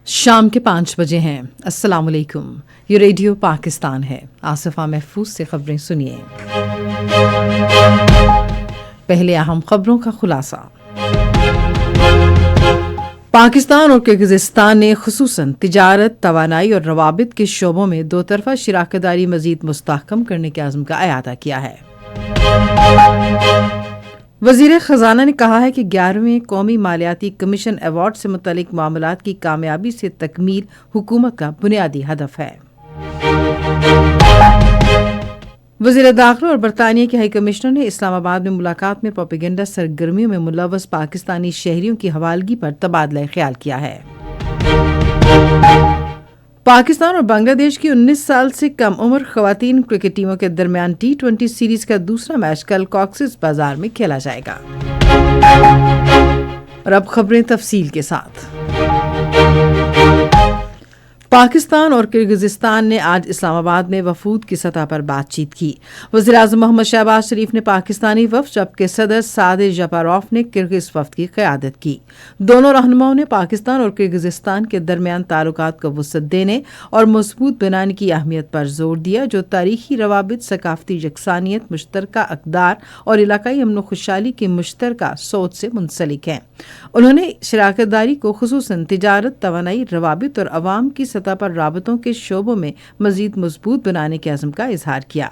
شام کے 5 بجے ہیں۔ السلام علیکم، یہ ریڈیو پاکستان ہے۔ آصفہ محفوظ سے خبریں سنیے۔ پہلے اہم خبروں کا خلاصہ۔ پاکستان اور کرغزستان نے خصوصاً تجارت، توانائی اور روابط کے شعبوں میں دو طرفہ شراکت داری مزید مستحکم کرنے کے عزم کا اعادہ کیا ہے۔ وزیر خزانہ نے کہا ہے کہ 11ویں قومی مالیاتی کمیشن ایوارڈ سے متعلق معاملات کی کامیابی سے تکمیل حکومت کا بنیادی ہدف ہے۔ وزیر داخلہ اور برطانیہ کے ہائی کمشنر نے اسلام آباد میں ملاقات میں پروپیگنڈا سرگرمیوں میں ملوث پاکستانی شہریوں کی حوالگی پر تبادلہ خیال کیا ہے۔ پاکستان اور بنگلہ دیش کی 19 سال سے کم عمر خواتین کرکٹ ٹیموں کے درمیان T20 سیریز کا دوسرا میچ کل کاکسز بازار میں کھیلا جائے گا۔ اور اب خبریں تفصیل کے ساتھ۔ پاکستان اور کرغزستان نے آج اسلام آباد میں وفود کی سطح پر بات چیت کی۔ وزیراعظم محمد شہباز شریف نے پاکستانی وفد جبکہ صدر سعد جپاروف نے کرغز وفد کی قیادت کی۔ دونوں رہنماؤں نے پاکستان اور کرغزستان کے درمیان تعلقات کو وسعت دینے اور مضبوط بنانے کی اہمیت پر زور دیا، جو تاریخی روابط، ثقافتی یکسانیت، مشترکہ اقدار اور علاقائی امن و خوشحالی کی مشترکہ سوچ سے منسلک ہیں۔ انہوں نے شراکت داری کو خصوصاً تجارت، توانائی، روابط اور عوام کی سطح پر رابطوں کے شعبوں میں مزید مضبوط بنانے کے عزم کا اظہار کیا۔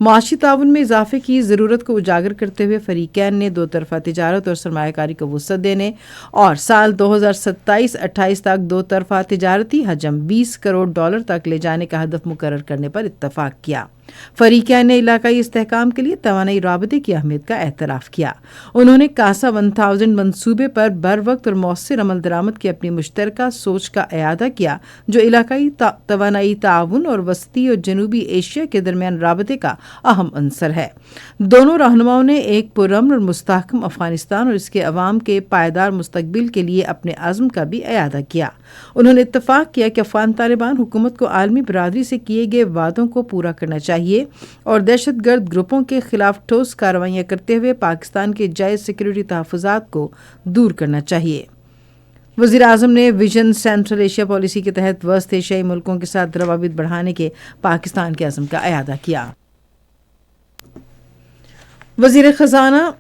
معاشی تعاون میں اضافے کی ضرورت کو اجاگر کرتے ہوئے فریقین نے دو طرفہ تجارت اور سرمایہ کاری کو وسعت دینے اور سال 2027-28 تک دو طرفہ تجارتی حجم $20 کروڑ تک لے جانے کا ہدف مقرر کرنے پر اتفاق کیا۔ فریقین نے علاقائی استحکام کے لیے توانائی رابطے کی اہمیت کا اعتراف کیا۔ انہوں نے کاسا 1000 منصوبے پر بروقت اور مؤثر عمل درآمد کی اپنی مشترکہ سوچ کا اعادہ کیا، جو علاقائی توانائی تعاون اور وسطی اور جنوبی ایشیا کے درمیان رابطے کا اہم عنصر ہے۔ دونوں رہنماؤں نے ایک پرامن اور مستحکم افغانستان اور اس کے عوام کے پائیدار مستقبل کے لیے اپنے عزم کا بھی اعادہ کیا۔ انہوں نے اتفاق کیا کہ افغان طالبان حکومت کو عالمی برادری سے کیے گئے وعدوں کو پورا کرنا چاہیے اور دہشت گرد گروپوں کے خلاف ٹھوس کارروائیاں کرتے ہوئے پاکستان کے جائز سیکورٹی تحفظات کو دور کرنا چاہیے۔ وزیر اعظم نے ویژن سینٹرل ایشیا پالیسی کے تحت وسط ایشیائی ملکوں کے ساتھ روابط بڑھانے کے پاکستان کے عزم کا اعادہ کیا۔ وزیر خزانہ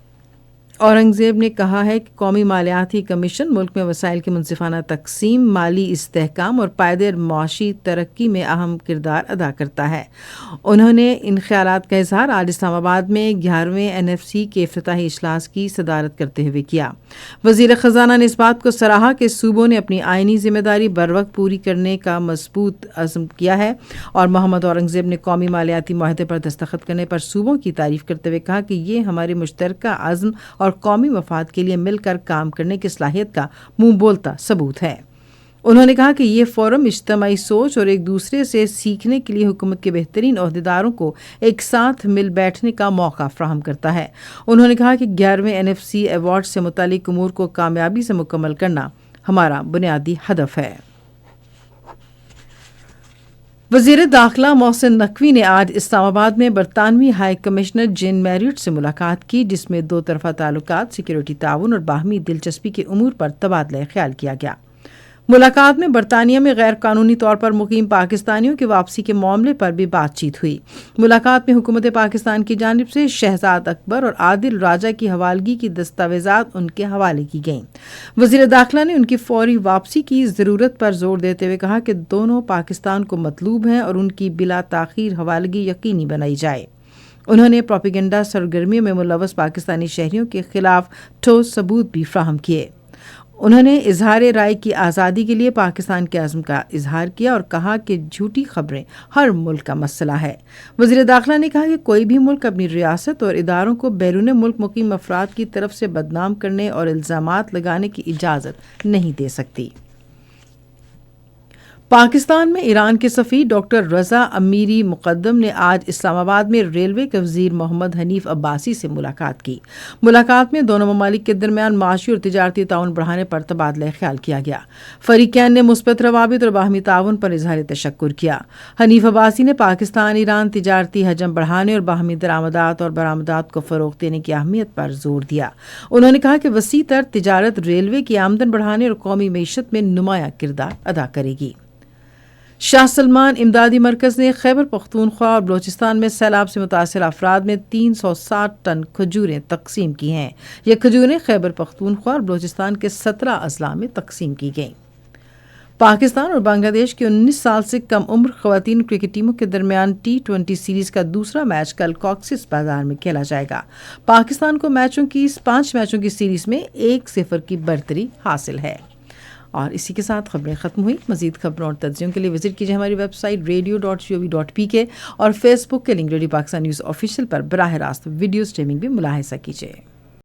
اورنگزیب نے کہا ہے کہ قومی مالیاتی کمیشن ملک میں وسائل کی منصفانہ تقسیم، مالی استحکام اور پائیدار معاشی ترقی میں اہم کردار ادا کرتا ہے۔ انہوں نے ان خیالات کا اظہار آج اسلام آباد میں 11ویں NFC کے افتتاحی اجلاس کی صدارت کرتے ہوئے کیا۔ وزیر خزانہ نے اس بات کو سراہا کہ صوبوں نے اپنی آئینی ذمہ داری بروقت پوری کرنے کا مضبوط عزم کیا ہے، اور محمد اورنگزیب نے قومی مالیاتی معاہدے پر دستخط کرنے پر صوبوں کی تعریف کرتے ہوئے کہا کہ یہ ہمارے مشترکہ عزم اور قومی مفاد کے لیے مل کر کام کرنے کی صلاحیت کا منہ بولتا ثبوت ہے۔ انہوں نے کہا کہ یہ فورم اجتماعی سوچ اور ایک دوسرے سے سیکھنے کے لیے حکومت کے بہترین عہدیداروں کو ایک ساتھ مل بیٹھنے کا موقع فراہم کرتا ہے۔ انہوں نے کہا کہ 11ویں NFC ایوارڈ سے متعلق امور کو کامیابی سے مکمل کرنا ہمارا بنیادی ہدف ہے۔ وزیر داخلہ محسن نقوی نے آج اسلام آباد میں برطانوی ہائی کمشنر جین میریٹ سے ملاقات کی، جس میں دو طرفہ تعلقات، سیکورٹی تعاون اور باہمی دلچسپی کے امور پر تبادلہ خیال کیا گیا۔ ملاقات میں برطانیہ میں غیر قانونی طور پر مقیم پاکستانیوں کی واپسی کے معاملے پر بھی بات چیت ہوئی۔ ملاقات میں حکومت پاکستان کی جانب سے شہزاد اکبر اور عادل راجہ کی حوالگی کی دستاویزات ان کے حوالے کی گئیں۔ وزیر داخلہ نے ان کی فوری واپسی کی ضرورت پر زور دیتے ہوئے کہا کہ دونوں پاکستان کو مطلوب ہیں اور ان کی بلا تاخیر حوالگی یقینی بنائی جائے۔ انہوں نے پروپیگنڈا سرگرمیوں میں ملوث پاکستانی شہریوں کے خلاف ٹھوس ثبوت بھی فراہم کیے۔ انہوں نے اظہار رائے کی آزادی کے لیے پاکستان کے عزم کا اظہار کیا اور کہا کہ جھوٹی خبریں ہر ملک کا مسئلہ ہے۔ وزیر داخلہ نے کہا کہ کوئی بھی ملک اپنی ریاست اور اداروں کو بیرون ملک مقیم افراد کی طرف سے بدنام کرنے اور الزامات لگانے کی اجازت نہیں دے سکتی۔ پاکستان میں ایران کے سفیر ڈاکٹر رضا امیری مقدم نے آج اسلام آباد میں ریلوے کے وزیر محمد حنیف عباسی سے ملاقات کی۔ ملاقات میں دونوں ممالک کے درمیان معاشی اور تجارتی تعاون بڑھانے پر تبادلہ خیال کیا گیا۔ فریقین نے مثبت روابط اور باہمی تعاون پر اظہار تشکر کیا۔ حنیف عباسی نے پاکستان ایران تجارتی حجم بڑھانے اور باہمی درآمدات اور برآمدات کو فروغ دینے کی اہمیت پر زور دیا۔ انہوں نے کہا کہ وسیع تر تجارت ریلوے کی آمدن بڑھانے اور قومی معیشت میں نمایاں کردار ادا کرے گی۔ شاہ سلمان امدادی مرکز نے خیبر پختونخوا اور بلوچستان میں سیلاب سے متاثرہ افراد میں 360 ٹن کھجوریں تقسیم کی ہیں۔ یہ کھجوریں خیبر پختونخوا اور بلوچستان کے 17 اضلاع میں تقسیم کی گئیں۔ پاکستان اور بنگلہ دیش کی 19 سال سے کم عمر خواتین کرکٹ ٹیموں کے درمیان T20 سیریز کا دوسرا میچ کل کاکسس بازار میں کھیلا جائے گا۔ پاکستان کو 5 میچوں کی سیریز میں 1-0 کی برتری حاصل ہے۔ اور اسی کے ساتھ خبریں ختم ہوئی۔ مزید خبروں اور تجزیوں کے لیے وزٹ کیجیے ہماری ویب سائٹ radio.gov.pk اور فیس بک کے link radio Pakistan news official پر براہ راست ویڈیو سٹریمنگ بھی ملاحظہ کیجیے۔